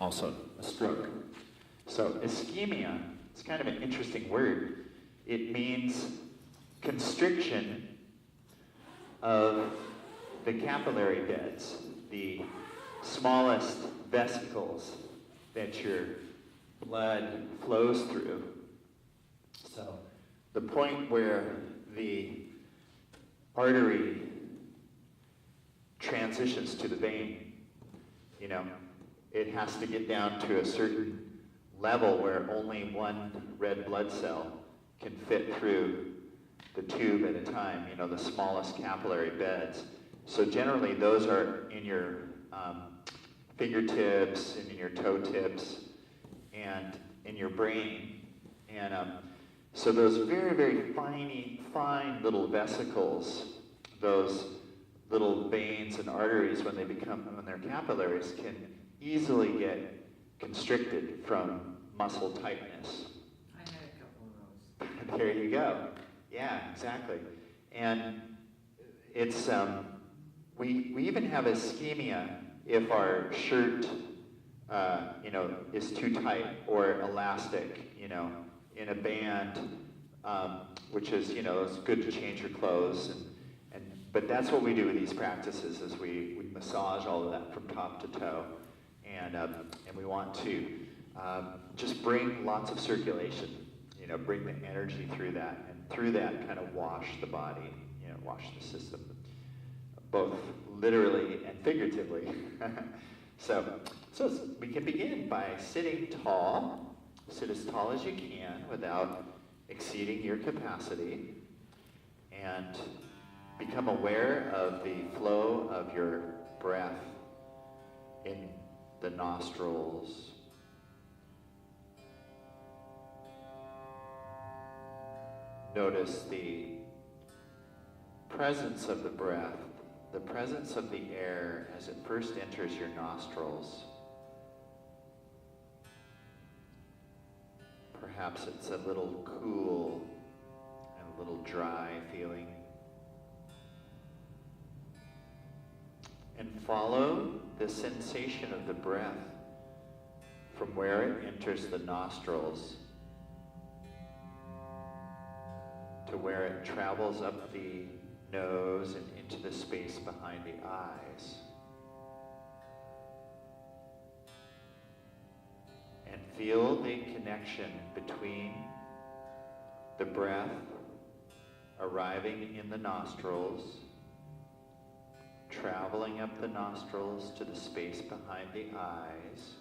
also a stroke. So ischemia, it's kind of an interesting word. It means constriction of the capillary beds, the smallest vesicles that your blood flows through. So the point where the artery transitions to the vein, you know, it has to get down to a certain level where only one red blood cell can fit through the tube at a time, you know, the smallest capillary beds. So generally those are in your fingertips and in your toe tips and in your brain. And so those very, very fine little vesicles, those little veins and arteries, when they're capillaries, can easily get constricted from muscle tightness. I had a couple of those. There you go. Yeah, exactly. And it's, we even have ischemia if our shirt, you know, is too tight or elastic, you know, in a band, which is, you know, it's good to change your clothes. But that's what we do with these practices, is we massage all of that from top to toe. And we want to just bring lots of circulation, you know, bring the energy through that, and through that kind of wash the body, you know, wash the system, both literally and figuratively. So we can begin by sitting tall. Sit as tall as you can without exceeding your capacity, and become aware of the flow of your breath in the nostrils. Notice the presence of the breath, the presence of the air as it first enters your nostrils. Perhaps it's a little cool and a little dry feeling. And follow the sensation of the breath from where it enters the nostrils to where it travels up the nose and into the space behind the eyes. And feel the connection between the breath arriving in the nostrils, traveling up the nostrils to the space behind the eyes,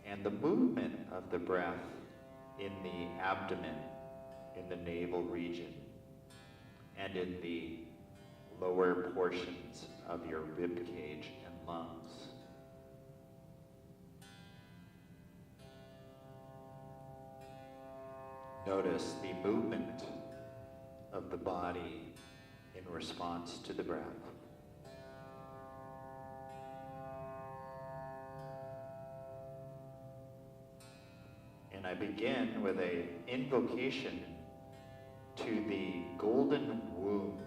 and the movement of the breath in the abdomen, in the navel region, and in the lower portions of your rib cage and lungs. Notice the movement of the body in response to the breath. And I begin with an invocation to the golden womb.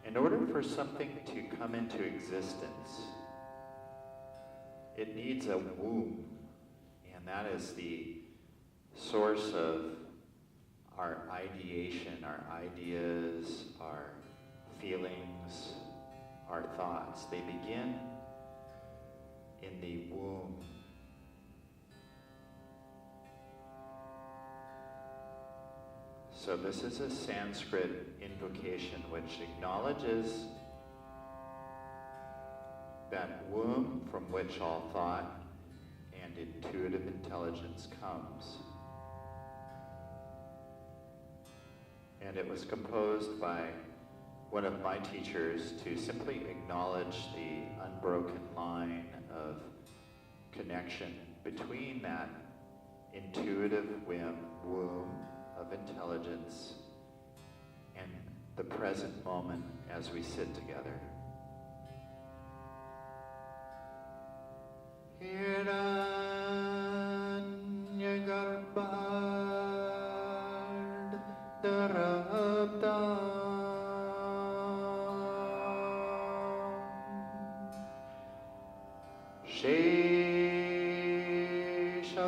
In order for something to come into existence, it needs a womb, and that is the source of our ideation, our ideas, our feelings, our thoughts. They begin in the womb. So this is a Sanskrit invocation which acknowledges that womb from which all thought and intuitive intelligence comes. And it was composed by one of my teachers to simply acknowledge the unbroken line of connection between that intuitive womb of intelligence and the present moment as we sit together.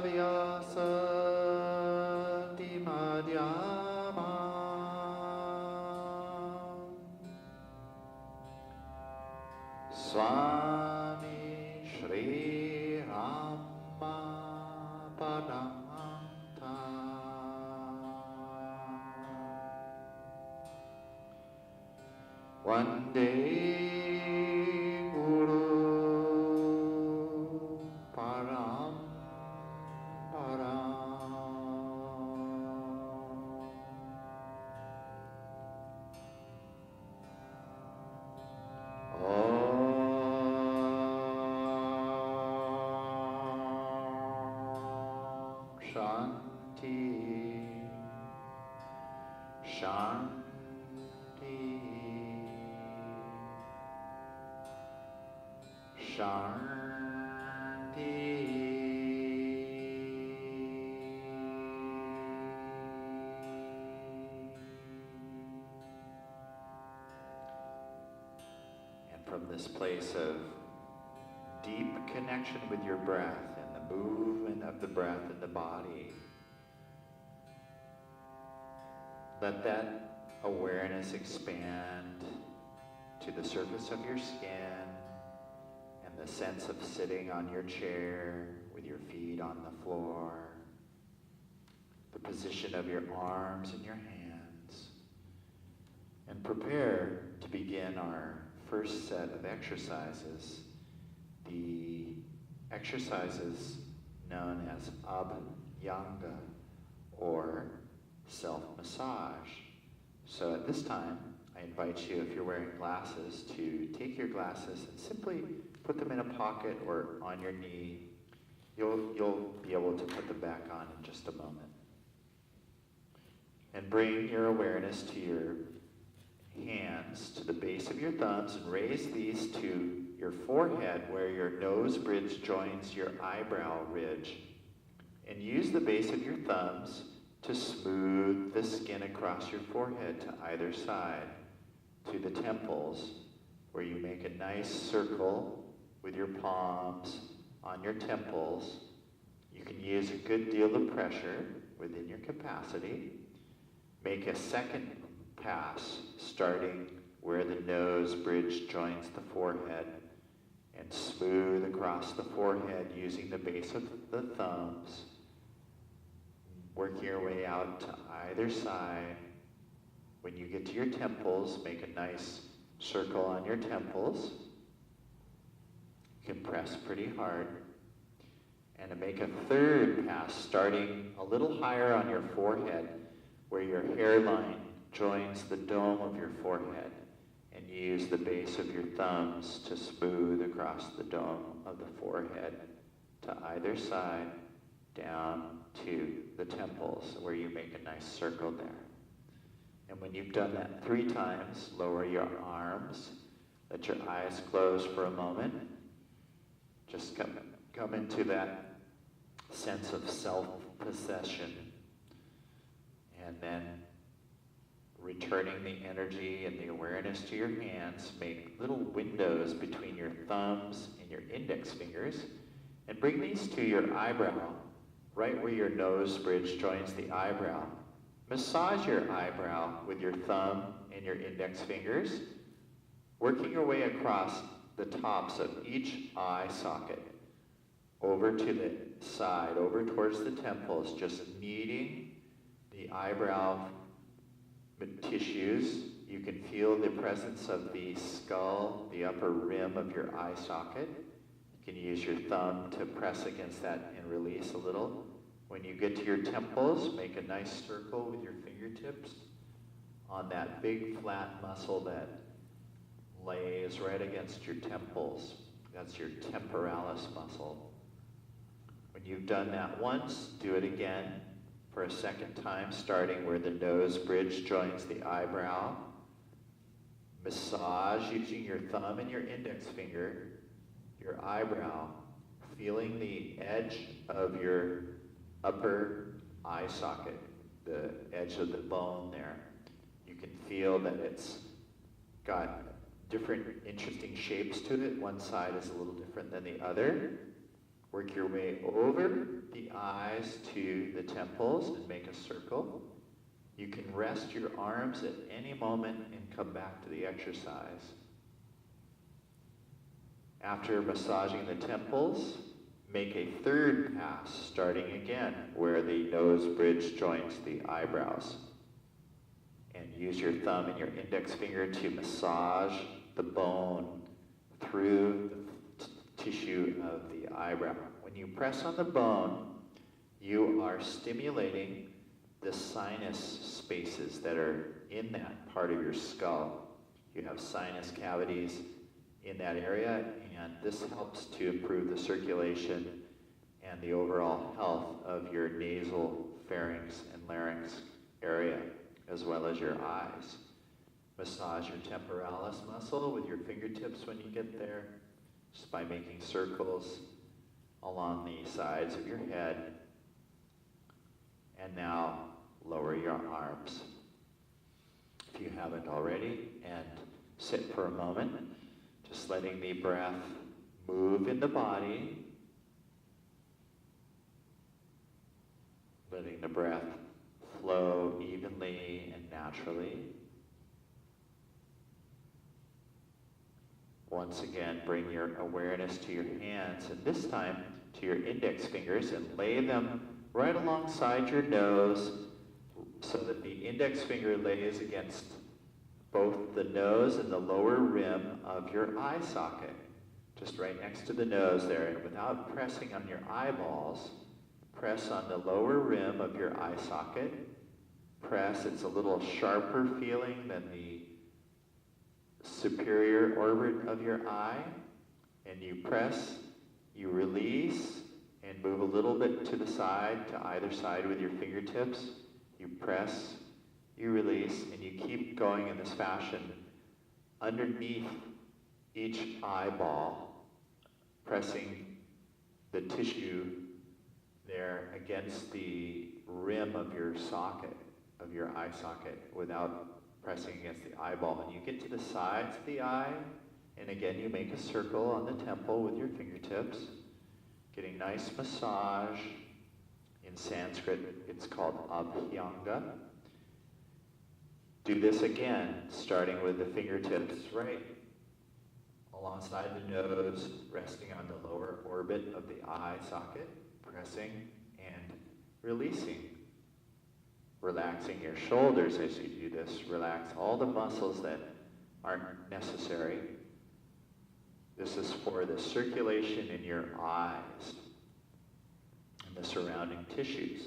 vyasa madhyama Swami Shri Rama Padamanta One day Guru Param Shanti, Shanti, And from this place of deep connection with your breath and the movement of the breath in the body, let that awareness expand to the surface of your skin and the sense of sitting on your chair with your feet on the floor, the position of your arms and your hands, and prepare to begin our first set of exercises, the exercises known as abhyanga, or self-massage. So at this time, I invite you, if you're wearing glasses, to take your glasses and simply put them in a pocket or on your knee. You'll be able to put them back on in just a moment. And bring your awareness to your hands to the base of your thumbs and raise these to your forehead where your nose bridge joins your eyebrow ridge. And use the base of your thumbs to smooth the skin across your forehead to either side, to the temples, where you make a nice circle with your palms on your temples. You can use a good deal of pressure within your capacity. Make a second pass, starting where the nose bridge joins the forehead, and smooth across the forehead using the base of the thumbs. Work your way out to either side. When you get to your temples, make a nice circle on your temples. You can press pretty hard. And to make a third pass, starting a little higher on your forehead, where your hairline joins the dome of your forehead, and use the base of your thumbs to smooth across the dome of the forehead to either side, down to the temples, where you make a nice circle there. And when you've done that 3 times, lower your arms, let your eyes close for a moment. Just come into that sense of self-possession, and then returning the energy and the awareness to your hands. Make little windows between your thumbs and your index fingers, and bring these to your eyebrow, right where your nose bridge joins the eyebrow. Massage your eyebrow with your thumb and your index fingers, working your way across the tops of each eye socket, over to the side, over towards the temples, just kneading the eyebrow tissues. You can feel the presence of the skull, the upper rim of your eye socket. You can use your thumb to press against that and release a little. When you get to your temples, make a nice circle with your fingertips on that big flat muscle that lays right against your temples. That's your temporalis muscle. When you've done that once, do it again for a second time, starting where the nose bridge joins the eyebrow. Massage using your thumb and your index finger, your eyebrow, feeling the edge of your upper eye socket, the edge of the bone there. You can feel that it's got different interesting shapes to it. One side is a little different than the other. Work your way over the eyes to the temples and make a circle. You can rest your arms at any moment and come back to the exercise. After massaging the temples, make a third pass, starting again where the nose bridge joins the eyebrows. And use your thumb and your index finger to massage the bone through the tissue of the eyebrow. When you press on the bone, you are stimulating the sinus spaces that are in that part of your skull. You have sinus cavities in that area, and this helps to improve the circulation and the overall health of your nasal, pharynx, and larynx area, as well as your eyes. Massage your temporalis muscle with your fingertips when you get there, just by making circles along the sides of your head. And now lower your arms, if you haven't already, and sit for a moment, just letting the breath move in the body, letting the breath flow evenly and naturally. Once again, bring your awareness to your hands, and this time to your index fingers, and lay them right alongside your nose so that the index finger lays against both the nose and the lower rim of your eye socket, just right next to the nose there. And without pressing on your eyeballs, press on the lower rim of your eye socket. Press, it's a little sharper feeling than the superior orbit of your eye. And you press, you release, and move a little bit to the side, to either side with your fingertips. You press, you release, and you keep going in this fashion underneath each eyeball, pressing the tissue there against the rim of your socket, of your eye socket, without pressing against the eyeball. And you get to the sides of the eye, and again you make a circle on the temple with your fingertips, getting nice massage. In Sanskrit, it's called abhyanga. Do this again, starting with the fingertips right alongside the nose, resting on the lower orbit of the eye socket, pressing and releasing. Relaxing your shoulders as you do this. Relax all the muscles that aren't necessary. This is for the circulation in your eyes and the surrounding tissues.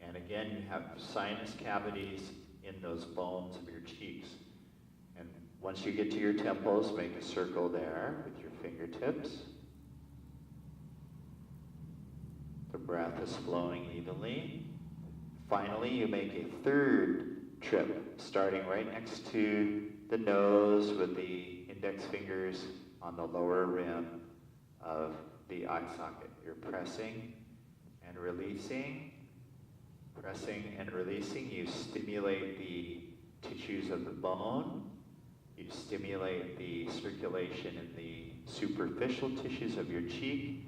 And again, you have sinus cavities in those bones of your cheeks. And once you get to your temples, make a circle there with your fingertips. The breath is flowing evenly. Finally, you make a third trip, starting right next to the nose with the index fingers on the lower rim of the eye socket. You're pressing and releasing. Pressing and releasing, you stimulate the tissues of the bone. You stimulate the circulation in the superficial tissues of your cheek.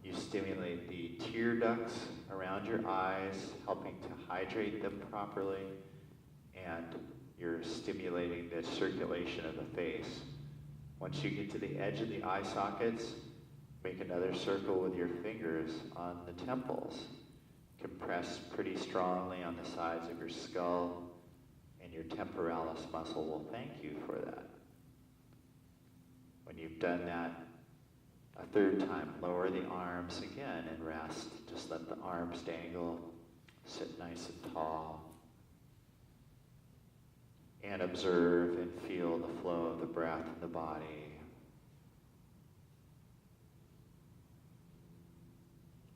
You stimulate the tear ducts around your eyes, helping to hydrate them properly. And you're stimulating the circulation of the face. Once you get to the edge of the eye sockets, make another circle with your fingers on the temples. Compress pretty strongly on the sides of your skull, and your temporalis muscle will thank you for that. When you've done that a third time, lower the arms again and rest. Just let the arms dangle, sit nice and tall, and observe and feel the flow of the breath in the body.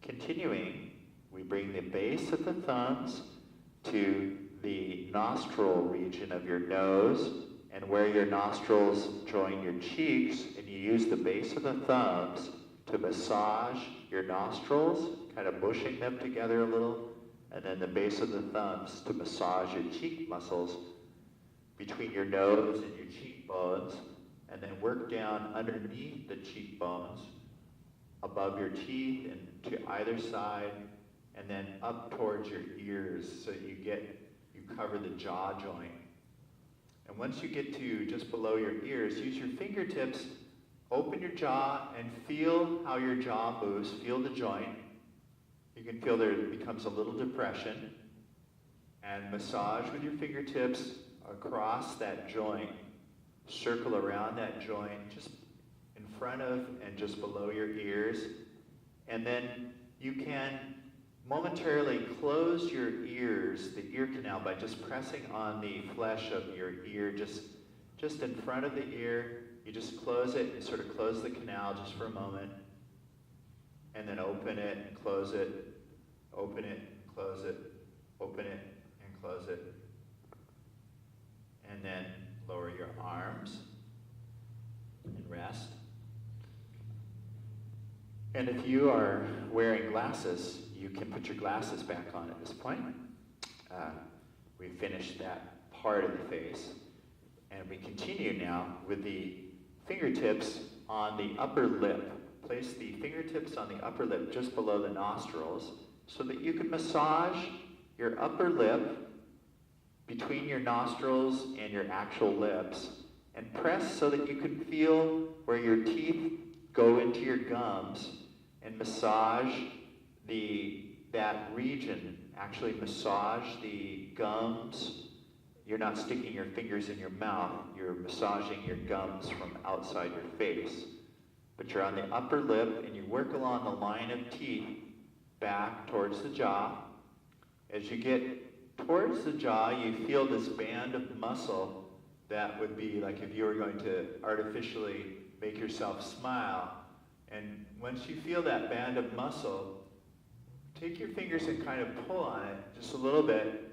Continuing, we bring the base of the thumbs to the nostril region of your nose, and where your nostrils join your cheeks, and you use the base of the thumbs to massage your nostrils, kind of mushing them together a little, and then the base of the thumbs to massage your cheek muscles between your nose and your cheekbones, and then work down underneath the cheekbones above your teeth and to either side, and then up towards your ears so you cover the jaw joint. And once you get to just below your ears, use your fingertips, open your jaw and feel how your jaw moves, feel the joint. You can feel there becomes a little depression, and massage with your fingertips across that joint. Circle around that joint, just in front of and just below your ears. And then you can momentarily close your ears, the ear canal, by just pressing on the flesh of your ear, just in front of the ear. You just close it and sort of close the canal just for a moment. And then open it and close it, open it, close it, open it, and close it. And then lower your arms and rest. And if you are wearing glasses, you can put your glasses back on at this point. We finished that part of the face. And we continue now with the fingertips on the upper lip. Place the fingertips on the upper lip just below the nostrils so that you can massage your upper lip between your nostrils and your actual lips, and press so that you can feel where your teeth go into your gums, and massage that region. Actually massage the gums. You're not sticking your fingers in your mouth, you're massaging your gums from outside your face. But you're on the upper lip and you work along the line of teeth back towards the jaw. As you get towards the jaw, you feel this band of muscle that would be like if you were going to artificially make yourself smile. And once you feel that band of muscle, take your fingers and kind of pull on it just a little bit.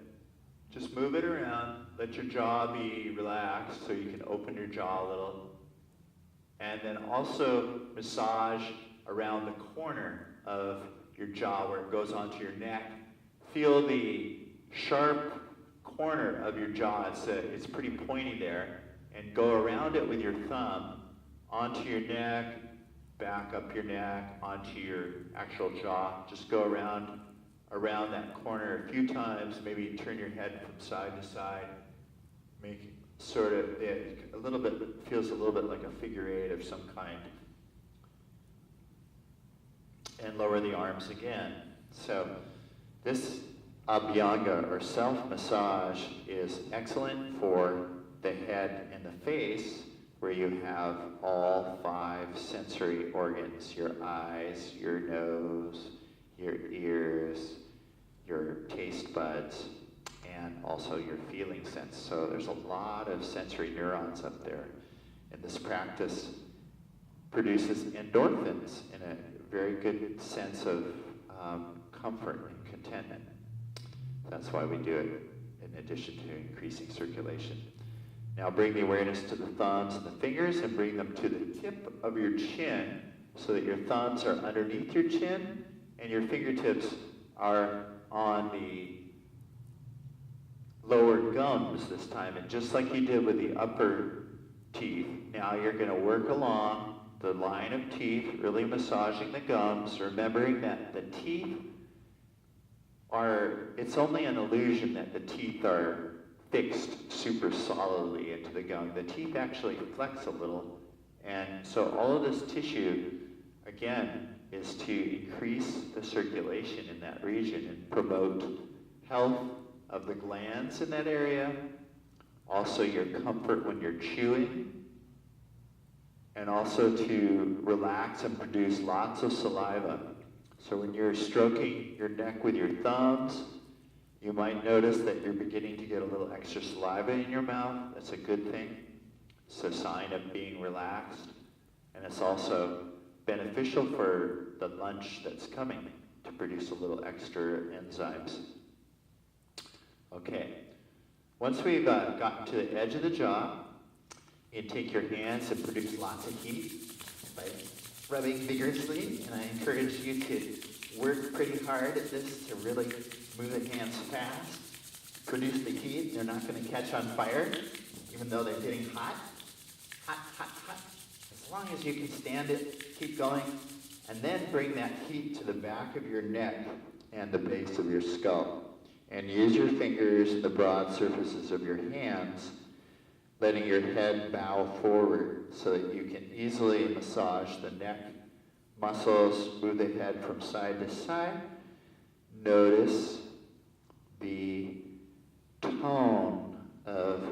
Just move it around. Let your jaw be relaxed so you can open your jaw a little. And then also massage around the corner of your jaw where it goes onto your neck. Feel the sharp corner of your jaw. It's pretty pointy there. And go around it with your thumb onto your neck, back up your neck, onto your actual jaw. Just go around that corner a few times. Maybe turn your head from side to side. Make sort of, a little bit, feels a little bit like a figure eight of some kind. And lower the arms again. So this abhyanga or self-massage is excellent for the head and the face, where you have all 5 sensory organs: your eyes, your nose, your ears, your taste buds, and also your feeling sense. So there's a lot of sensory neurons up there. And this practice produces endorphins in a very good sense of comfort and contentment. That's why we do it, in addition to increasing circulation. Now bring the awareness to the thumbs and the fingers, and bring them to the tip of your chin so that your thumbs are underneath your chin and your fingertips are on the lower gums this time. And just like you did with the upper teeth, now you're going to work along the line of teeth, really massaging the gums, remembering that the teeth it's only an illusion that the teeth are fixed super solidly into the gum. The teeth actually flex a little, and so all of this tissue, again, is to increase the circulation in that region and promote health of the glands in that area, also your comfort when you're chewing, and also to relax and produce lots of saliva. So when you're stroking your neck with your thumbs, you might notice that you're beginning to get a little extra saliva in your mouth. That's a good thing. It's a sign of being relaxed. And it's also beneficial for the lunch that's coming to produce a little extra enzymes. Okay. Once we've gotten to the edge of the jaw, you take your hands and produce lots of heat by rubbing vigorously. And I encourage you to work pretty hard at this to really move the hands fast, produce the heat. They're not going to catch on fire, even though they're getting hot. Hot, hot, hot. As long as you can stand it, keep going. And then bring that heat to the back of your neck and the base of your skull. And use your fingers and the broad surfaces of your hands, letting your head bow forward so that you can easily massage the neck muscles, move the head from side to side. Notice the tone of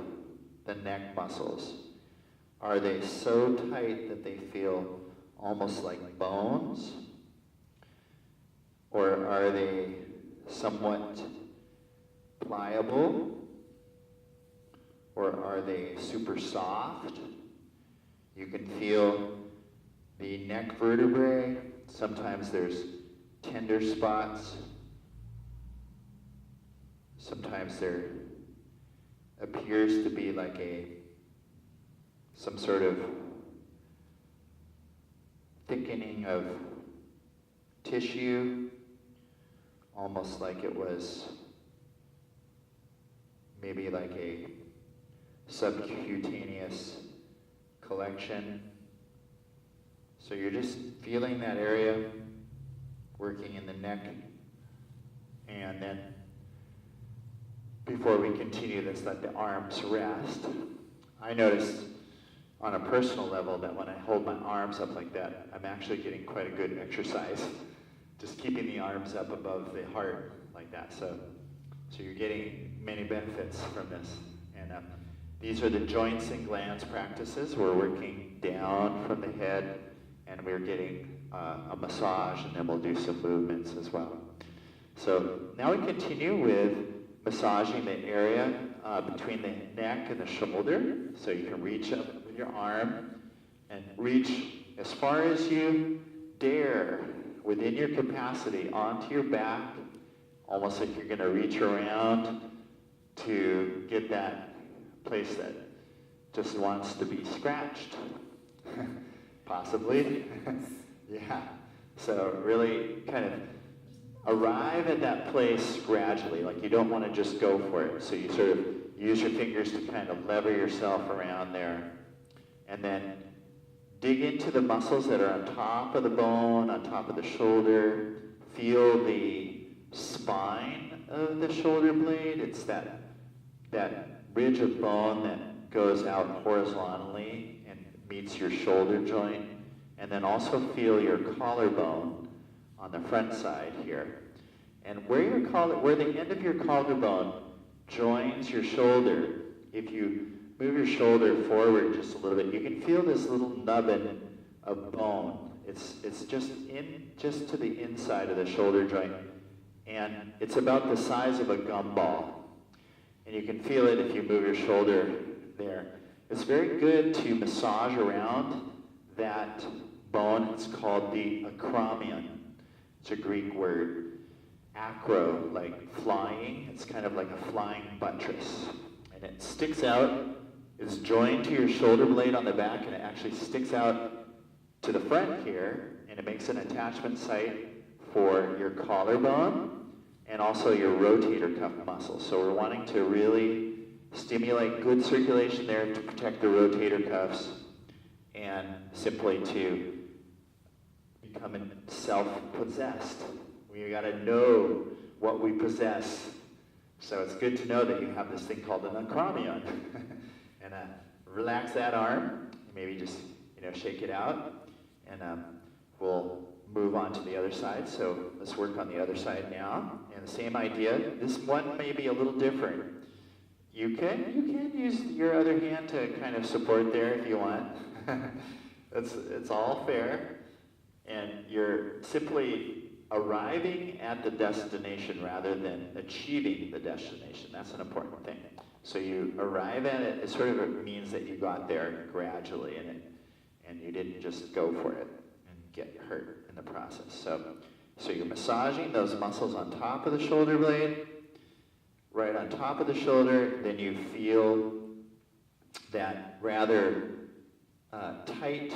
the neck muscles. Are they so tight that they feel almost like bones? Or are they somewhat pliable? Or are they super soft? You can feel the neck vertebrae. Sometimes there's tender spots. Sometimes there appears to be like some sort of thickening of tissue, almost like it was maybe like a subcutaneous collection. So you're just feeling that area, working in the neck, and then before we continue, let's let the arms rest. I notice on a personal level that when I hold my arms up like that, I'm actually getting quite a good exercise, just keeping the arms up above the heart like that. So you're getting many benefits from this. And these are the joints and glands practices. We're working down from the head, and we're getting a massage, and then we'll do some movements as well. So now we continue with massaging the area between the neck and the shoulder. So you can reach up with your arm and reach as far as you dare within your capacity onto your back, almost like you're going to reach around to get that place that just wants to be scratched. Possibly. Yeah. So really kind of arrive at that place gradually, like you don't want to just go for it. So you sort of use your fingers to kind of lever yourself around there. And then dig into the muscles that are on top of the bone, on top of the shoulder. Feel the spine of the shoulder blade. It's that ridge of bone that goes out horizontally and meets your shoulder joint. And then also feel your collarbone on the front side here. And where the end of your collarbone joins your shoulder, if you move your shoulder forward just a little bit, you can feel this little nubbin of bone. It's just to the inside of the shoulder joint. And it's about the size of a gumball. And you can feel it if you move your shoulder there. It's very good to massage around that bone. It's called the acromion. It's a Greek word. Acro, like flying. It's kind of like a flying buttress. And it sticks out. It's joined to your shoulder blade on the back, and it actually sticks out to the front here, and it makes an attachment site for your collarbone and also your rotator cuff muscles. So we're wanting to really stimulate good circulation there to protect the rotator cuffs and simply to become self-possessed. We got to know what we possess. So it's good to know that you have this thing called an acromion. And relax that arm, maybe just shake it out, and we'll move on to the other side. So let's work on the other side now. And the same idea. This one may be a little different. You can use your other hand to kind of support there if you want. It's all fair. And you're simply arriving at the destination rather than achieving the destination. That's an important thing. So you arrive at it, it sort of means that you got there gradually and you didn't just go for it and get hurt in the process. So you're massaging those muscles on top of the shoulder blade, right on top of the shoulder, then you feel that rather tight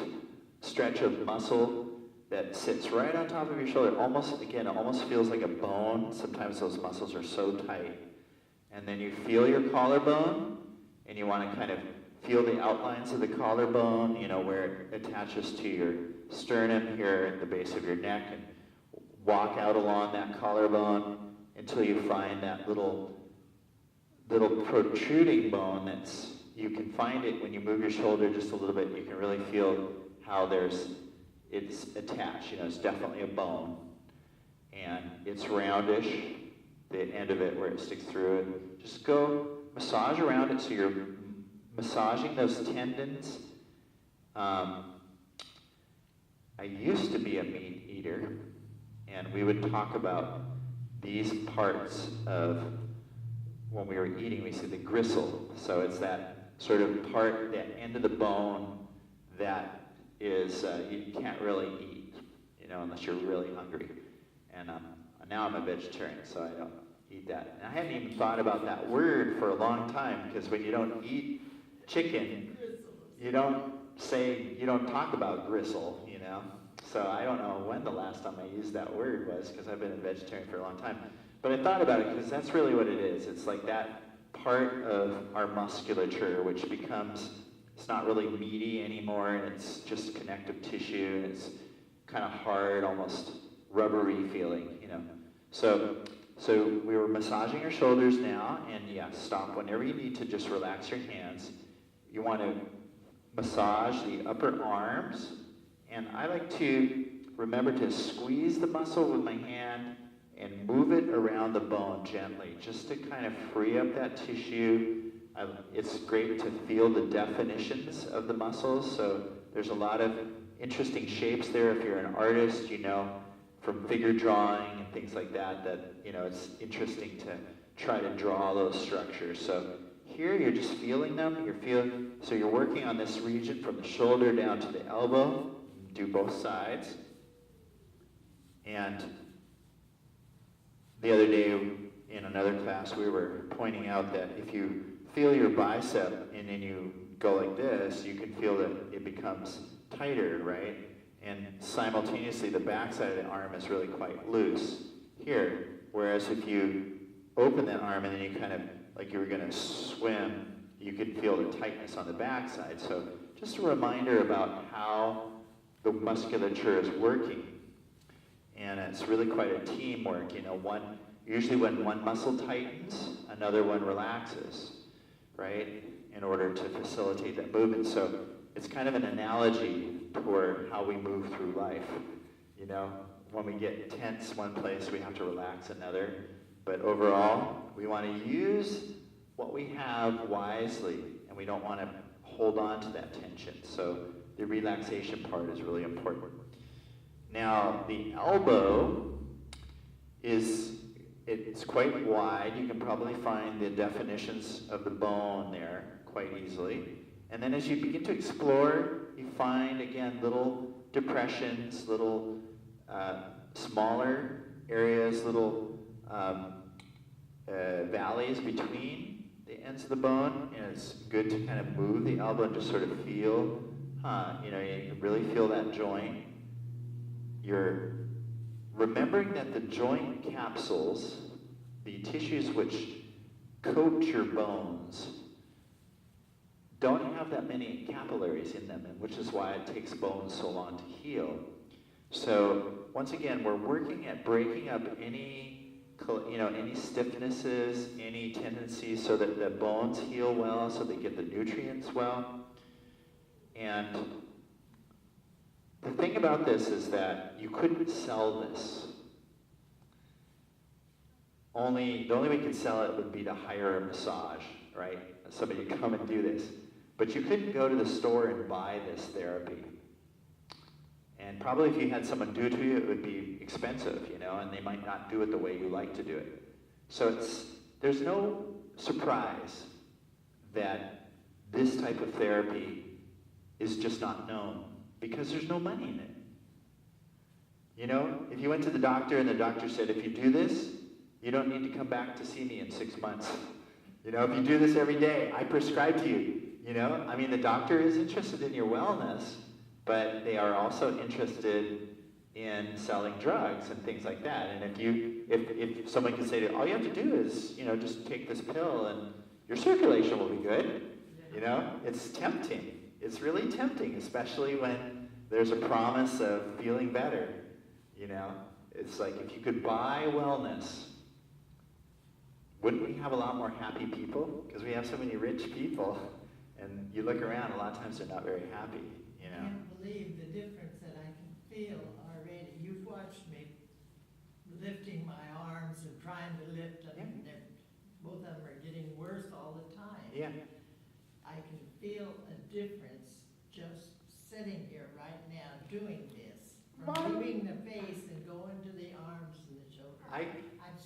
stretch of muscle that sits right on top of your shoulder. It almost feels like a bone. Sometimes those muscles are so tight. And then you feel your collarbone, and you want to kind of feel the outlines of the collarbone, you know, where it attaches to your sternum here at the base of your neck, and walk out along that collarbone until you find that little protruding bone that's, you can find it when you move your shoulder just a little bit. You can really feel how it's attached. You know, it's definitely a bone. And it's roundish, the end of it where it sticks through it. Just go massage around it so you're massaging those tendons. I used to be a meat eater, and we would talk about these parts of, when we were eating, we said the gristle. So it's that sort of part, that end of the bone that is, you can't really eat, you know, unless you're really hungry. And now I'm a vegetarian, so I don't eat that. And I hadn't even thought about that word for a long time, because when you don't eat chicken, you don't talk about gristle, you know. So I don't know when the last time I used that word was, because I've been a vegetarian for a long time. But I thought about it because that's really what it is. It's like that part of our musculature which becomes, it's not really meaty anymore, and it's just connective tissue, and it's kind of hard, almost rubbery feeling, you know. So we were massaging your shoulders now, and yeah, stop whenever you need to, just relax your hands. You want to massage the upper arms, and I like to remember to squeeze the muscle with my hand and move it around the bone gently, just to kind of free up that tissue. It's great to feel the definitions of the muscles, so there's a lot of interesting shapes there. If you're an artist, you know, from figure drawing and things like that, you know, it's interesting to try to draw those structures. So here you're just feeling them, so you're working on this region from the shoulder down to the elbow. Do both sides. And the other day in another class we were pointing out that if you feel your bicep and then you go like this, you can feel that it becomes tighter, right? And simultaneously the backside of the arm is really quite loose here. Whereas if you open that arm and then you kind of, like you were going to swim, you could feel the tightness on the backside. So just a reminder about how the musculature is working. And it's really quite a teamwork, you know. Usually when one muscle tightens, another one relaxes, right? In order to facilitate that movement. So it's kind of an analogy for how we move through life. You know, when we get tense one place, we have to relax another. But overall, we want to use what we have wisely, and we don't want to hold on to that tension. So the relaxation part is really important. Now, the elbow it's quite wide. You can probably find the definitions of the bone there quite easily. And then as you begin to explore, you find, again, little depressions, little smaller areas, little valleys between the ends of the bone. And it's good to kind of move the elbow and just sort of feel, you know, you can really feel that joint. You're remembering that the joint capsules, the tissues which coat your bones, don't have that many capillaries in them, and which is why it takes bones so long to heal. So once again, we're working at breaking up any stiffnesses, any tendencies, so that the bones heal well, so they get the nutrients well. And the thing about this is that you couldn't sell this. The only way we could sell it would be to hire a massage, right? Somebody to come and do this. But you couldn't go to the store and buy this therapy. And probably if you had someone do it to you, it would be expensive, you know, and they might not do it the way you like to do it. So there's no surprise that this type of therapy is just not known, because there's no money in it. You know, if you went to the doctor and the doctor said, if you do this, you don't need to come back to see me in 6 months. You know, if you do this every day, I prescribe to you. You know, I mean, the doctor is interested in your wellness, but they are also interested in selling drugs and things like that. And if someone can say, all you have to do is, you know, just take this pill and your circulation will be good. You know, it's tempting. It's really tempting, especially when there's a promise of feeling better. You know, it's like if you could buy wellness, wouldn't we have a lot more happy people? Because we have so many rich people, and you look around, a lot of times they're not very happy, you know. I can't believe the difference that I can feel already. You've watched me lifting my arms and trying to lift them, and both of them are getting worse all the time. Yeah. I can feel a difference just sitting here right now doing this. From leaving the face and going to the arms and the shoulders. I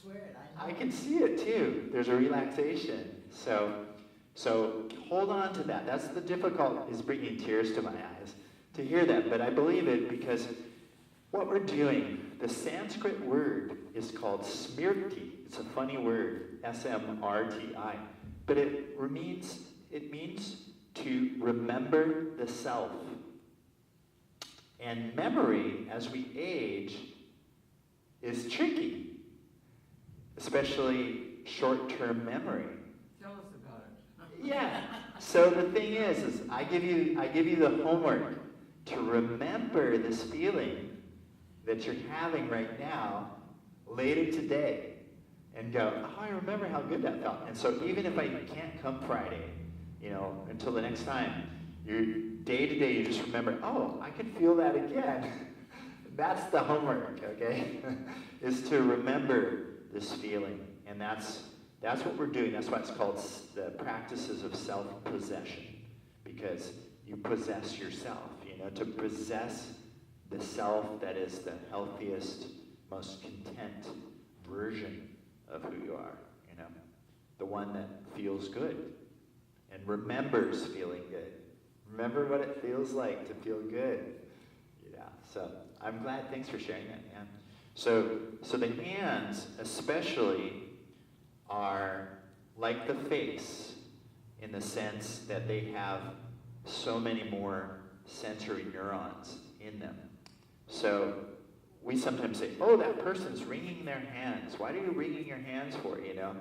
swear it, I know. I can see it too. There's a relaxation. So hold on to that. That's the difficult, is bringing tears to my eyes to hear that. But I believe it because what we're doing, the Sanskrit word is called smrti. It's a funny word, S-M-R-T-I. But it means to remember the self. And memory, as we age, is tricky. Especially short-term memory. Tell us about it. Yeah. So the thing is I give you the homework to remember this feeling that you're having right now, later today, and go, oh, I remember how good that felt. And so even if I can't come Friday, you know, until the next time, day to day, you just remember, oh, I can feel that again. That's the homework, okay? Is to remember this feeling. And that's what we're doing. That's why it's called the practices of self-possession. Because you possess yourself, you know, to possess the self that is the healthiest, most content version of who you are, you know. The one that feels good and remembers feeling good. Remember what it feels like to feel good. Yeah, so I'm glad, thanks for sharing that, man. So the hands especially are like the face in the sense that they have so many more sensory neurons in them. So we sometimes say, oh, that person's wringing their hands. Why are you wringing your hands for, you know?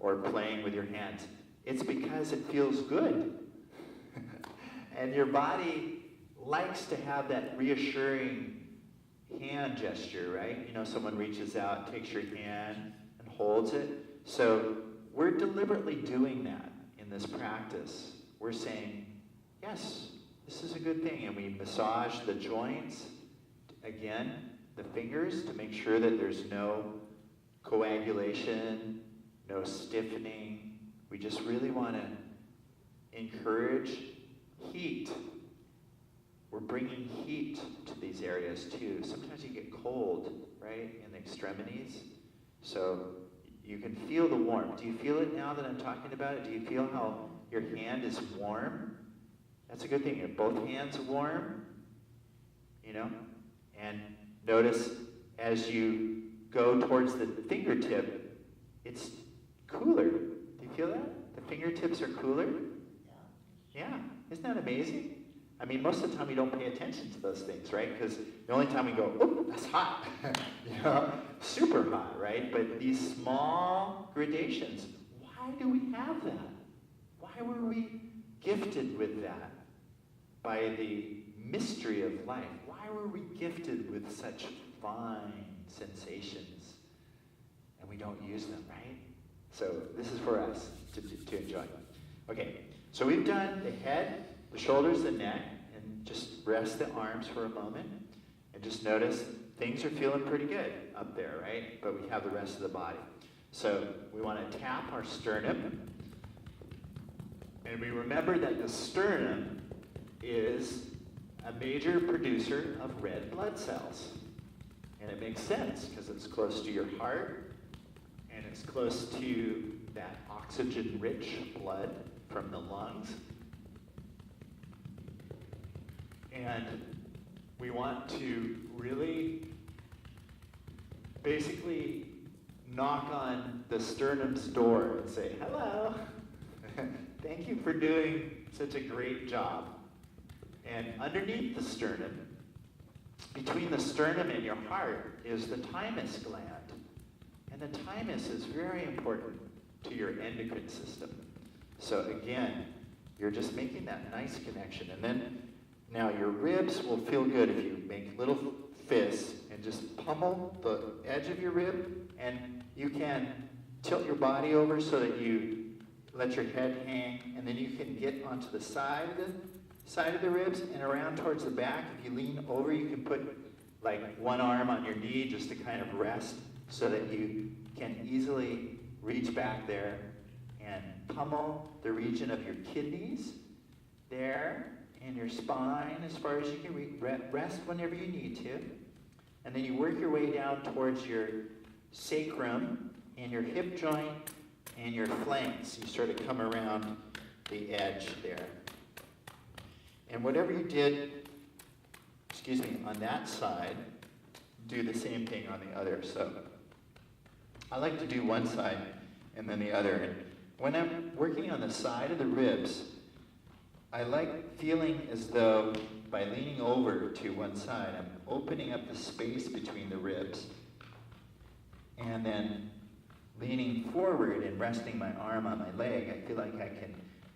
Or playing with your hands. It's because it feels good. And your body likes to have that reassuring hand gesture, right? You know, someone reaches out, takes your hand, and holds it. So we're deliberately doing that in this practice. We're saying, yes, this is a good thing. And we massage the joints, again, the fingers, to make sure that there's no coagulation, no stiffening. We just really want to encourage heat. We're bringing heat to these areas too. Sometimes you get cold, right, in the extremities. So you can feel the warmth. Do you feel it now that I'm talking about it? Do you feel how your hand is warm? That's a good thing. Are both hands warm? You know? And notice as you go towards the fingertip, it's cooler. Do you feel that? The fingertips are cooler? Yeah. Isn't that amazing? I mean, most of the time we don't pay attention to those things, right? Because the only time we go, oh, that's hot. You know, super hot, right? But these small gradations, why do we have that? Why were we gifted with that by the mystery of life? Why were we gifted with such fine sensations and we don't use them, right? So this is for us to enjoy. Okay, so we've done the head, the shoulders, the neck, and just rest the arms for a moment. And just notice things are feeling pretty good up there, right? But we have the rest of the body. So we want to tap our sternum. And we remember that the sternum is a major producer of red blood cells. And it makes sense because it's close to your heart and it's close to that oxygen-rich blood from the lungs. And we want to really basically knock on the sternum's door and say, hello, thank you for doing such a great job. And underneath the sternum, between the sternum and your heart, is the thymus gland. And the thymus is very important to your endocrine system. So again, you're just making that nice connection. And then, now your ribs will feel good if you make little fists and just pummel the edge of your rib, and you can tilt your body over so that you let your head hang, and then you can get onto the side of the ribs and around towards the back. If you lean over, you can put like one arm on your knee just to kind of rest so that you can easily reach back there and pummel the region of your kidneys there and your spine as far as you can rest whenever you need to. And then you work your way down towards your sacrum and your hip joint and your flanks. You sort of come around the edge there. And whatever you did, on that side, do the same thing on the other. So I like to do one side and then the other. And when I'm working on the side of the ribs, I like feeling as though by leaning over to one side, I'm opening up the space between the ribs. And then leaning forward and resting my arm on my leg, I feel like I can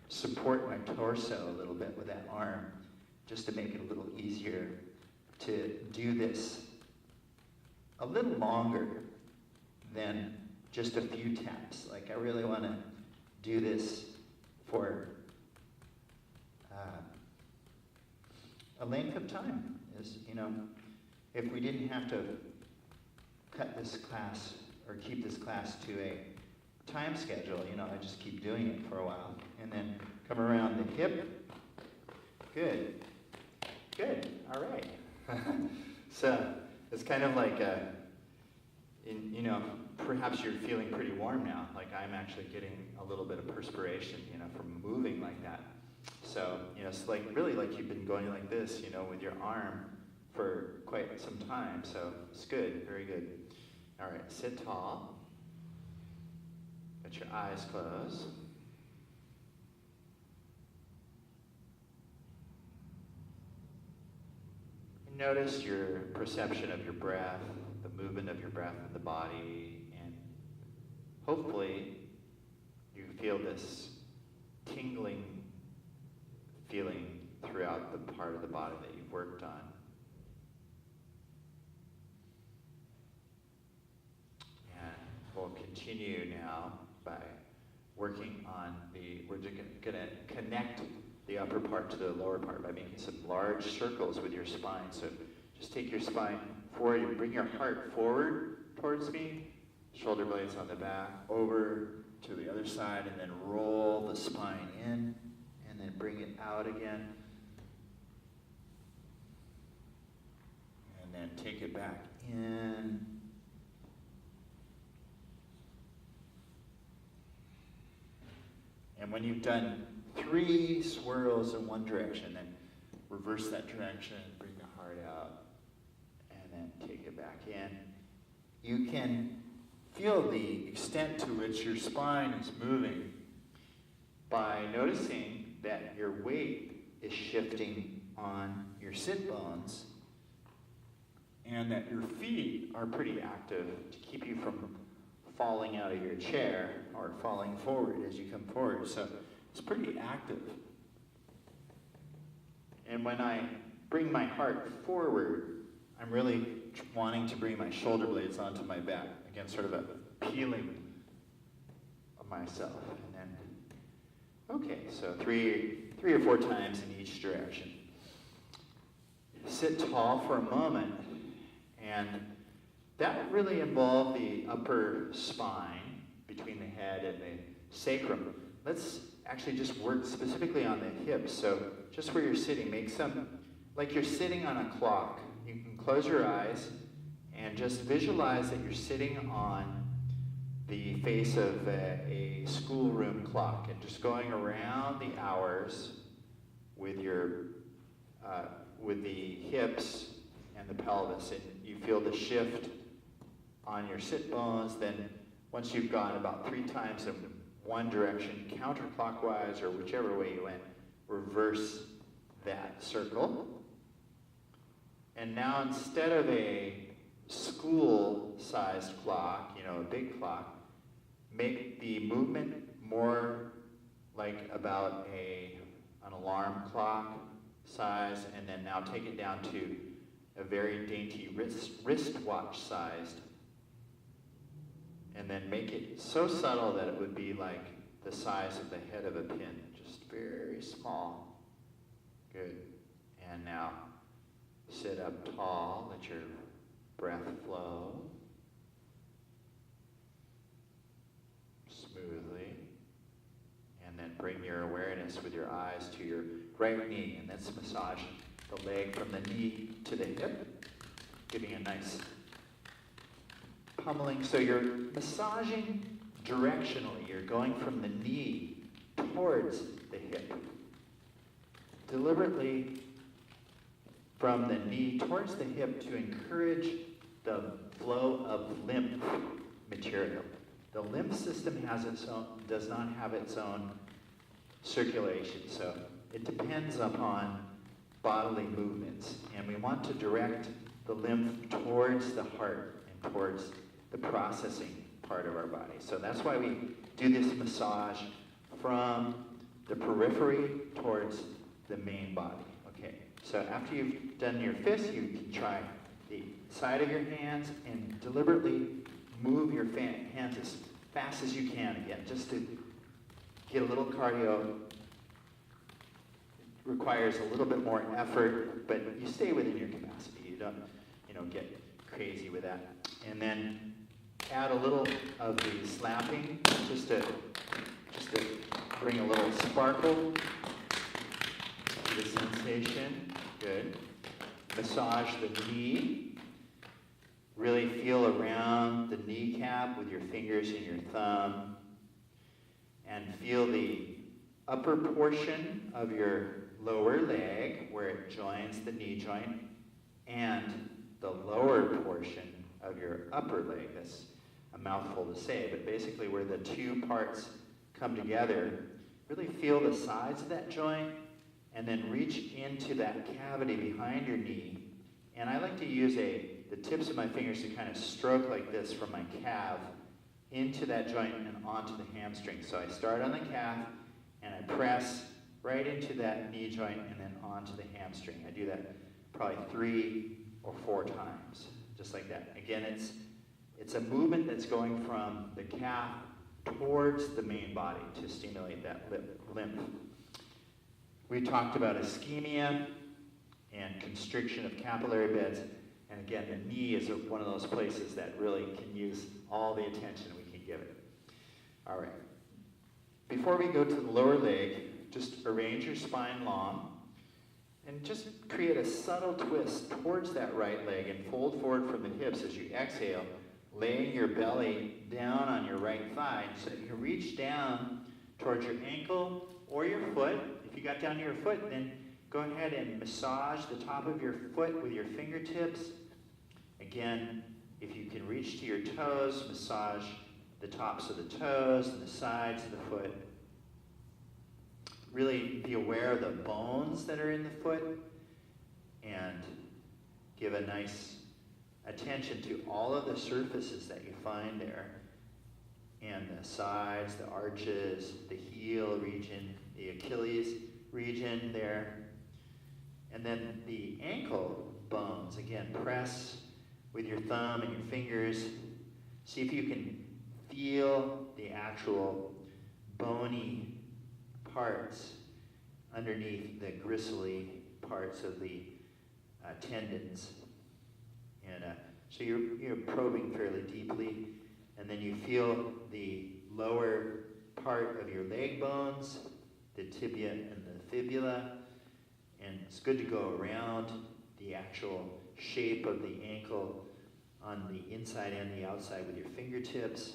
support my torso a little bit with that arm, just to make it a little easier to do this a little longer than just a few taps. Like, I really want to do this for a length of time. If we didn't have to cut this class or keep this class to a time schedule, I just keep doing it for a while. And then come around the hip. Good. All right. So it's kind of like, perhaps you're feeling pretty warm now. Like, I'm actually getting a little bit of perspiration, from moving like that. So, it's like really like you've been going like this, with your arm for quite some time. So it's good, very good. All right, sit tall. Got your eyes closed. And notice your perception of your breath, the movement of your breath in the body, and hopefully you feel this tingling feeling throughout the part of the body that you've worked on. And we'll continue now by working on we're going to connect the upper part to the lower part by making some large circles with your spine. So just take your spine forward and bring your heart forward towards me, shoulder blades on the back, over to the other side, and then roll the spine in, and then bring it out again. And then take it back in. And when you've done 3 swirls in one direction, then reverse that direction, bring the heart out, and then take it back in. You can feel the extent to which your spine is moving by noticing that your weight is shifting on your sit bones and that your feet are pretty active to keep you from falling out of your chair or falling forward as you come forward. So it's pretty active. And when I bring my heart forward, I'm really wanting to bring my shoulder blades onto my back. Again, sort of a peeling of myself. And then, okay, so three or four times in each direction. Sit tall for a moment, and that really involved the upper spine between the head and the sacrum. Let's actually just work specifically on the hips. So just where you're sitting, make some, like you're sitting on a clock. You can close your eyes and just visualize that you're sitting on the face of a schoolroom clock and just going around the hours with your with the hips and the pelvis, and you feel the shift on your sit bones. Then once you've gone about 3 times in one direction, counterclockwise or whichever way you went, reverse that circle. And now instead of a school-sized clock, a big clock, make the movement more like about a an alarm clock size, and then now take it down to a very dainty wristwatch sized, and then make it so subtle that it would be like the size of the head of a pin, just very small. Good. And now sit up tall, let your breath flow smoothly, and then bring your awareness with your eyes to your right knee, and let's massage the leg from the knee to the hip, giving a nice pummeling. So you're massaging directionally. You're going from the knee towards the hip. Deliberately from the knee towards the hip to encourage the flow of lymph material. The lymph system does not have its own circulation, so it depends upon bodily movements, and we want to direct the lymph towards the heart and towards the processing part of our body. So that's why we do this massage from the periphery towards the main body. Okay, so after you've done your fists, you can try the side of your hands and deliberately move your hands as fast as you can again, just to get a little cardio. Requires a little bit more effort, but you stay within your capacity. You don't, get crazy with that. And then add a little of the slapping, just to bring a little sparkle to the sensation. Good. Massage the knee. Really feel around the kneecap with your fingers and your thumb, and feel the upper portion of your lower leg where it joins the knee joint, and the lower portion of your upper leg. That's a mouthful to say, but basically where the two parts come together. Really feel the sides of that joint, and then reach into that cavity behind your knee. And I like to use the tips of my fingers to kind of stroke like this from my calf into that joint and onto the hamstring. So I start on the calf, and I press right into that knee joint and then onto the hamstring. I do that probably 3 or 4 times, just like that. Again, it's a movement that's going from the calf towards the main body to stimulate that lymph. We talked about ischemia and constriction of capillary beds, and again, the knee is one of those places that really can use all the attention we can give it. All right. Before we go to the lower leg, just arrange your spine long and just create a subtle twist towards that right leg and fold forward from the hips as you exhale, laying your belly down on your right thigh so that you reach down towards your ankle or your foot. If you got down to your foot, then go ahead and massage the top of your foot with your fingertips. Again, if you can reach to your toes, massage the tops of the toes and the sides of the foot. Really be aware of the bones that are in the foot and give a nice attention to all of the surfaces that you find there, and the sides, the arches, the heel region, the Achilles region there, and then the ankle bones. Again, press with your thumb and your fingers. See if you can feel the actual bony parts underneath the gristly parts of the tendons. And so you're probing fairly deeply, and then you feel the lower part of your leg bones, the tibia and the fibula, and it's good to go around the actual shape of the ankle on the inside and the outside with your fingertips.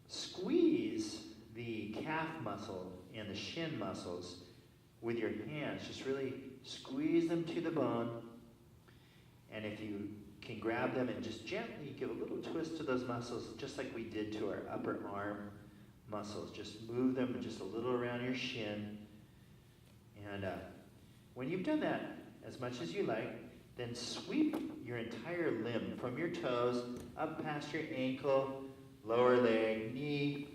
Squeeze the calf muscle and the shin muscles with your hands. Just really squeeze them to the bone. And if you can grab them and just gently give a little twist to those muscles, just like we did to our upper arm muscles. Just move them just a little around your shin. And when you've done that as much as you like, then sweep your entire limb from your toes up past your ankle, lower leg, knee,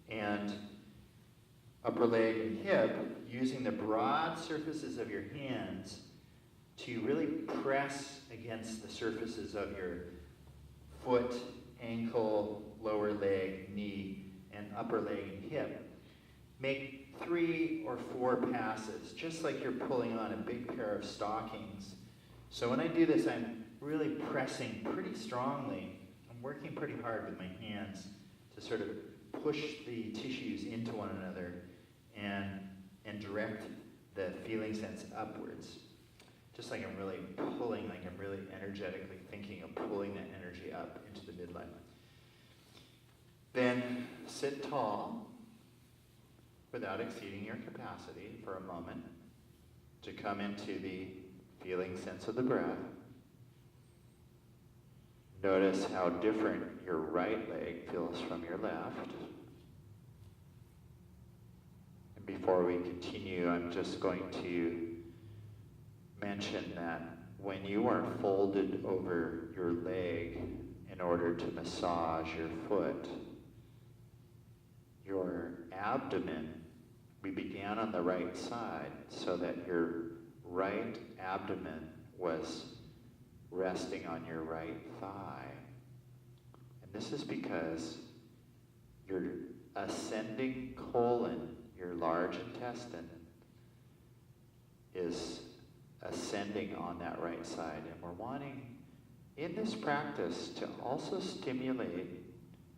and upper leg and hip, using the broad surfaces of your hands to really press against the surfaces of your foot, ankle, lower leg, knee, and upper leg and hip. Make 3 or 4 passes, just like you're pulling on a big pair of stockings. So when I do this, I'm really pressing pretty strongly. I'm working pretty hard with my hands to sort of push the tissues into one another and direct the feeling sense upwards. Just like I'm really pulling, like I'm really energetically thinking of pulling that energy up into the midline. Then sit tall without exceeding your capacity for a moment to come into the feeling sense of the breath. Notice how different your right leg feels from your left. And before we continue, I'm just going to mention that when you are folded over your leg in order to massage your foot, your abdomen, we began on the right side so that your right abdomen was resting on your right thigh. And this is because your ascending colon, your large intestine, is ascending on that right side. And we're wanting, in this practice, to also stimulate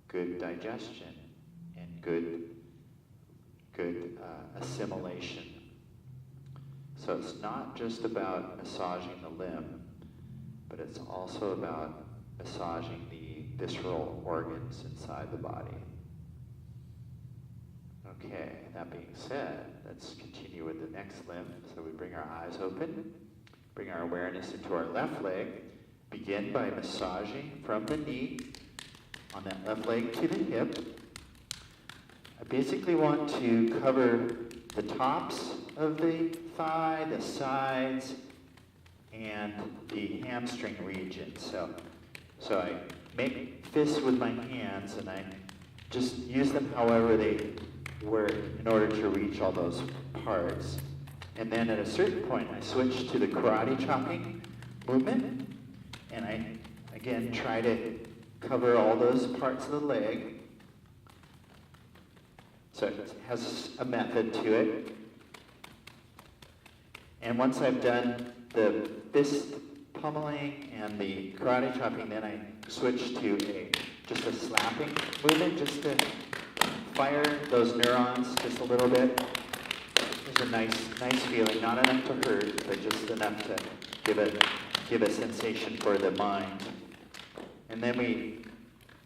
good digestion and good assimilation. So it's not just about massaging the limb, but it's also about massaging the visceral organs inside the body. Okay, that being said, let's continue with the next limb. So we bring our eyes open, bring our awareness into our left leg, begin by massaging from the knee on that left leg to the hip. I basically want to cover the tops of the thigh, the sides, and the hamstring region. So I make fists with my hands and I just use them however they were in order to reach all those parts. And then at a certain point I switch to the karate chopping movement, and I again try to cover all those parts of the leg. So it has a method to it. And once I've done the fist pummeling and the karate chopping, then I switch to just a slapping movement, just to fire those neurons just a little bit. There's a nice feeling, not enough to hurt, but just enough to give a sensation for the mind. And then we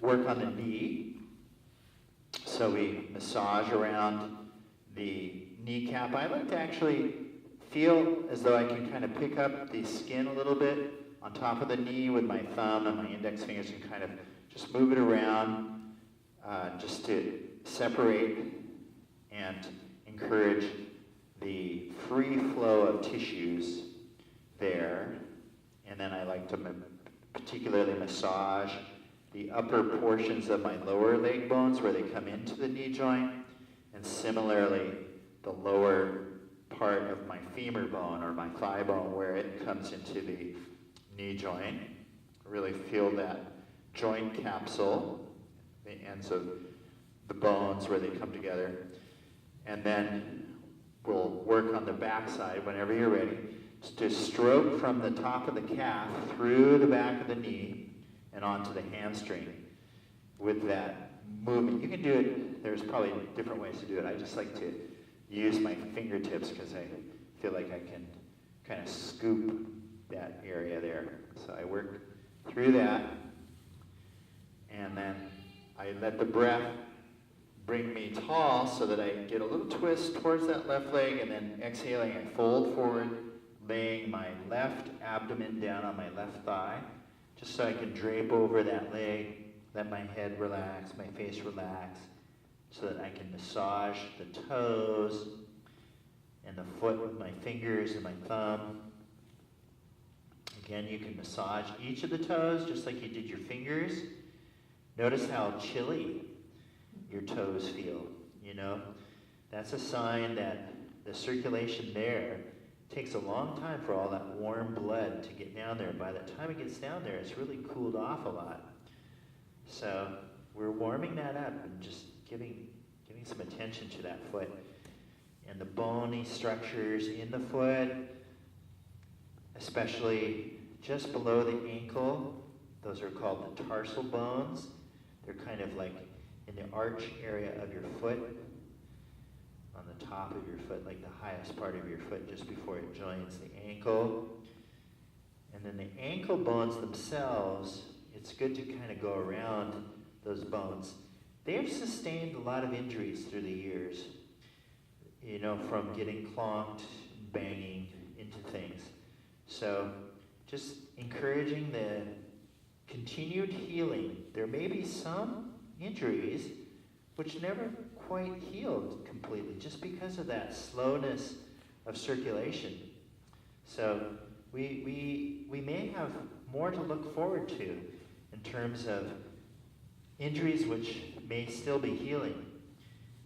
work on the knee. So we massage around the kneecap. I like to actually feel as though I can kind of pick up the skin a little bit on top of the knee with my thumb and my index fingers and kind of just move it around just to separate and encourage the free flow of tissues there. And then I like to particularly massage the upper portions of my lower leg bones where they come into the knee joint, and similarly the lower part of my femur bone or my thigh bone where it comes into the knee joint. Really feel that joint capsule, the ends of the bones where they come together. And then we'll work on the back side whenever you're ready to stroke from the top of the calf through the back of the knee and onto the hamstring with that movement. You can do it, there's probably different ways to do it. I just like to use my fingertips because I feel like I can kind of scoop that area there. So I work through that, and then I let the breath bring me tall so that I get a little twist towards that left leg, and then exhaling, I fold forward, laying my left abdomen down on my left thigh, just so I can drape over that leg, let my head relax, my face relax, so that I can massage the toes and the foot with my fingers and my thumb. Again, you can massage each of the toes just like you did your fingers. Notice how chilly your toes feel, you know? that's a sign that the circulation there takes a long time for all that warm blood to get down there. By the time it gets down there, it's really cooled off a lot. So we're warming that up and just giving some attention to that foot. And the bony structures in the foot, especially just below the ankle, those are called the tarsal bones. They're kind of like in the arch area of your foot, on the top of your foot, like the highest part of your foot just before it joins the ankle. And then the ankle bones themselves, it's good to kind of go around those bones. They have sustained a lot of injuries through the years, you know, from getting clonked, banging into things. So just encouraging the continued healing. There may be some injuries which never quite healed completely just because of that slowness of circulation. So we may have more to look forward to in terms of injuries which may still be healing.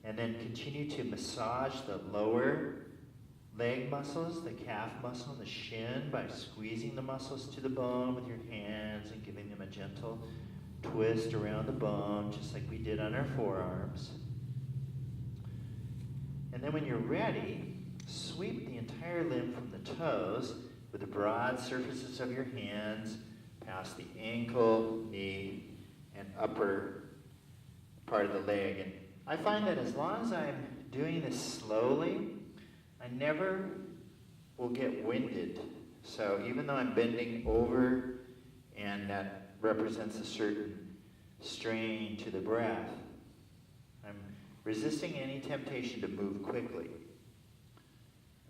And then continue to massage the lower leg muscles, the calf muscle, and the shin by squeezing the muscles to the bone with your hands and giving them a gentle twist around the bone, just like we did on our forearms. And then when you're ready, sweep the entire limb from the toes with the broad surfaces of your hands past the ankle, knee, and upper part of the leg. And I find that as long as I'm doing this slowly, I never will get winded. So even though I'm bending over and that represents a certain strain to the breath, I'm resisting any temptation to move quickly.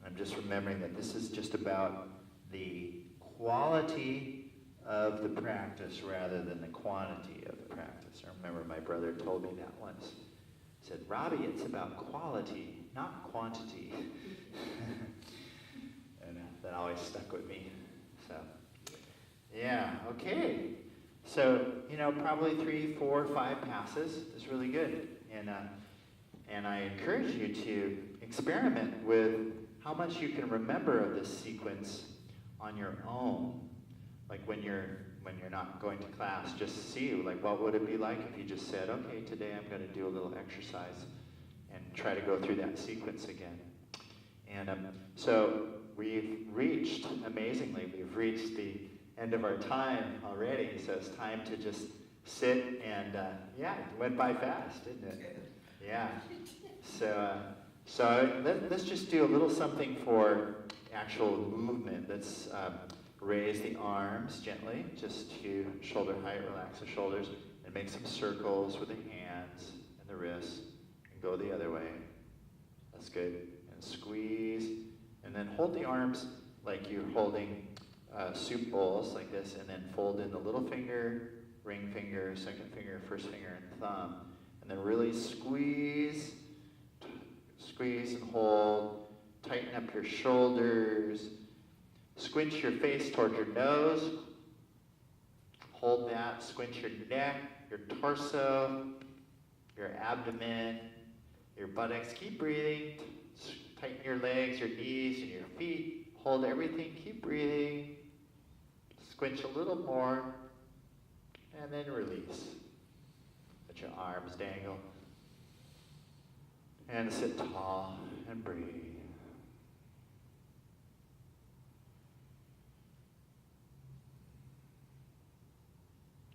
I'm just remembering that this is just about the quality of the practice rather than the quantity of the practice. I remember my brother told me that once. He said, Robbie, it's about quality, not quantity. And that always stuck with me. So, yeah, okay. So, you know, probably 3, 4, 5 passes is really good. And I encourage you to experiment with how much you can remember of this sequence on your own. Like when you're not going to class, just see, like, what would it be like if you just said, okay, today I'm going to do a little exercise and try to go through that sequence again. And so we've reached, amazingly, we've reached the end of our time already. So it's time to just sit and, yeah, it went by fast, didn't it? Yeah. So let's just do a little something for actual movement. Let's raise the arms gently, just to shoulder height, relax the shoulders, and make some circles with the hands and the wrists, and go the other way. That's good. And squeeze, and then hold the arms like you're holding soup bowls like this, and then fold in the little finger, ring finger, second finger, first finger, and thumb. And then really squeeze and hold. Tighten up your shoulders. Squinch your face towards your nose. Hold that. Squinch your neck, your torso, your abdomen, your buttocks. Keep breathing. Tighten your legs, your knees, and your feet. Hold everything. Keep breathing. Squinch a little more. And then release. Let your arms dangle. And sit tall and breathe.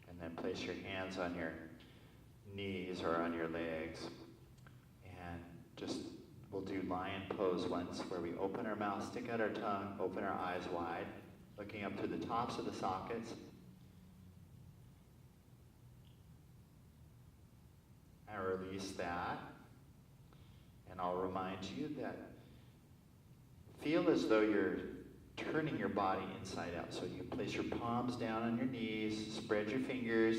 And then place your hands on your knees or on your legs. And just, we'll do lion pose once, where we open our mouth, stick out our tongue, open our eyes wide, looking up to the tops of the sockets. And release that. And I'll remind you that feel as though you're turning your body inside out. So you place your palms down on your knees, spread your fingers,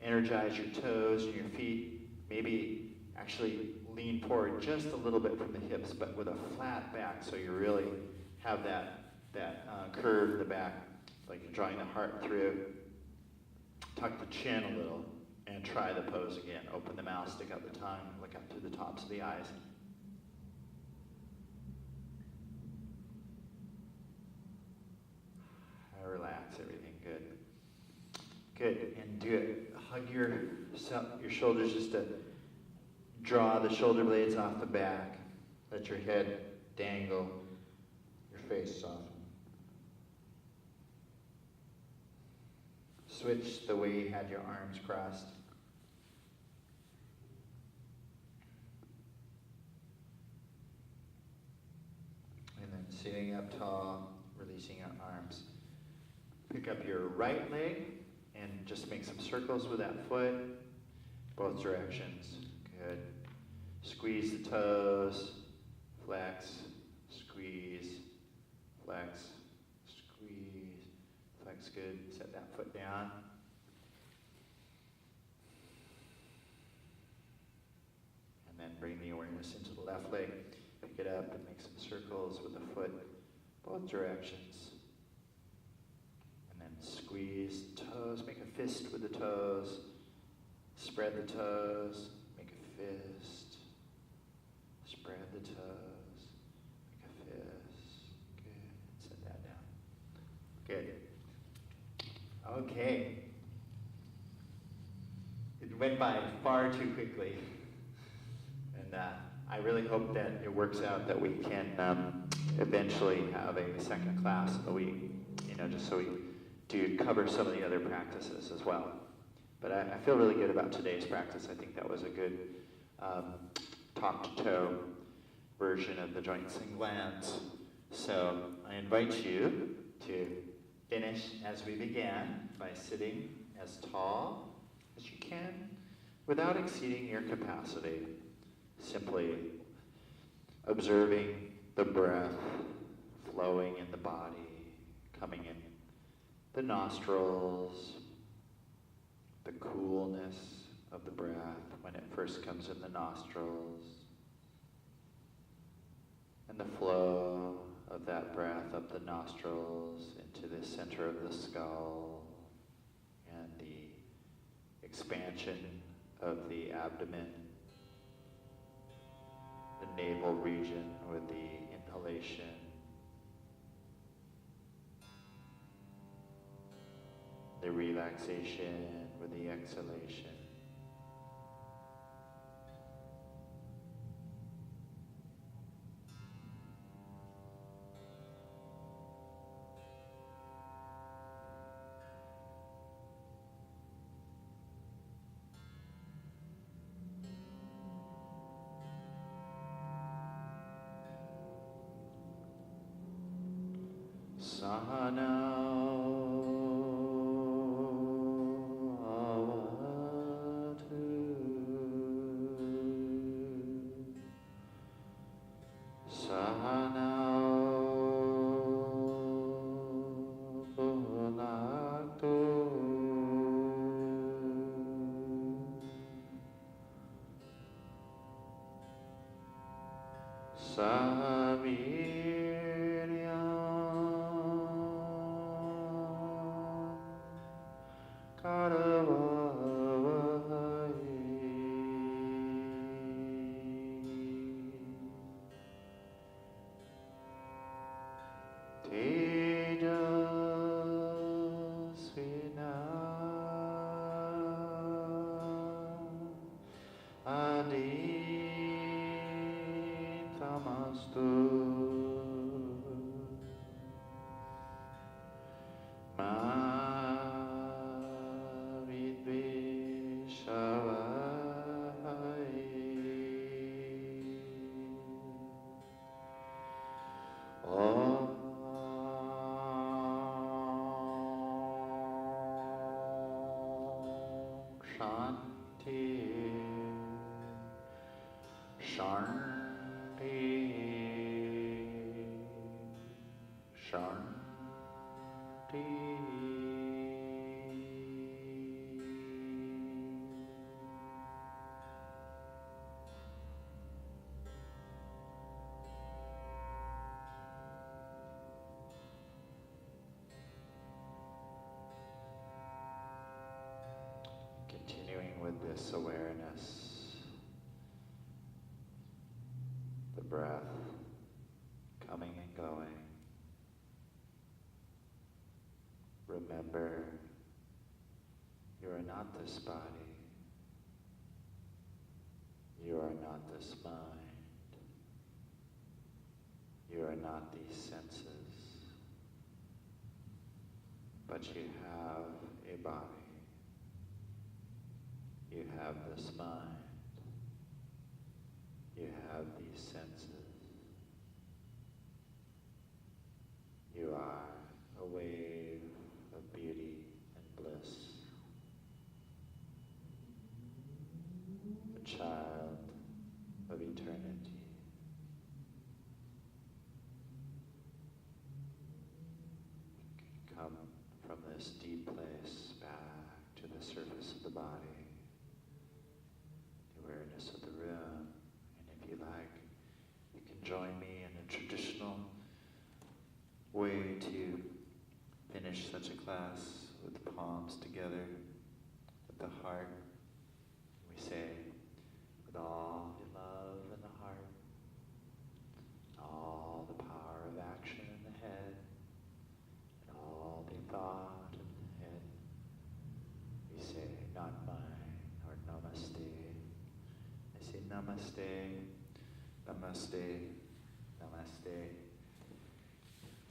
energize your toes and your feet. Maybe actually lean forward just a little bit from the hips, but with a flat back, so you really have that curve in the back, like you're drawing the heart through. Tuck the chin a little and try the pose again. Open the mouth, stick out the tongue, look up to the tops of the eyes. relax everything. Good. Good. And do it. Hug your shoulders just to draw the shoulder blades off the back. Let your head dangle. Your face soften. Switch the way you had your arms crossed. And then sitting up tall, releasing your arms. Pick up your right leg and just make some circles with that foot, both directions. Good. Squeeze the toes, flex, squeeze, flex, squeeze, flex. Good. Set that foot down. And then bring the awareness into the left leg. Pick it up and make some circles with the foot, both directions. And then squeeze toes, make a fist with the toes. Spread the toes, make a fist. Spread the toes, make a fist. Good. Set that down. Good. Okay. It went by far too quickly. And I really hope that it works out that we can eventually have a second class in the week, just so we do cover some of the other practices as well. But I feel really good about today's practice. I think that was a good top-to-toe version of the joints and glands. So I invite you to finish as we began by sitting as tall as you can without exceeding your capacity. Simply observing the breath flowing in the body, coming in the nostrils, the coolness of the breath when it first comes in the nostrils, and the flow of that breath up the nostrils into the center of the skull, and the expansion of the abdomen, the navel region with the inhalation, the relaxation with the exhalation. Continuing with this awareness, the breath coming and going. remember you are not this body. You are not this mind. You are not these senses. But you have a body. You have this mind. You have these senses. You are a wave of beauty and bliss. A child of eternity. Come from this deep place back to the surface of the body, the awareness of the room, and if you like, you can join me in a traditional way to finish such a class with the palms together, with the heart. We say, with all the love in the heart, all the power of action in the head, and all the thought in the head, we say, not mine, or namaste. I say, namaste, namaste, namaste.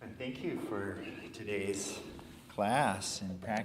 And thank you for today's class and practice.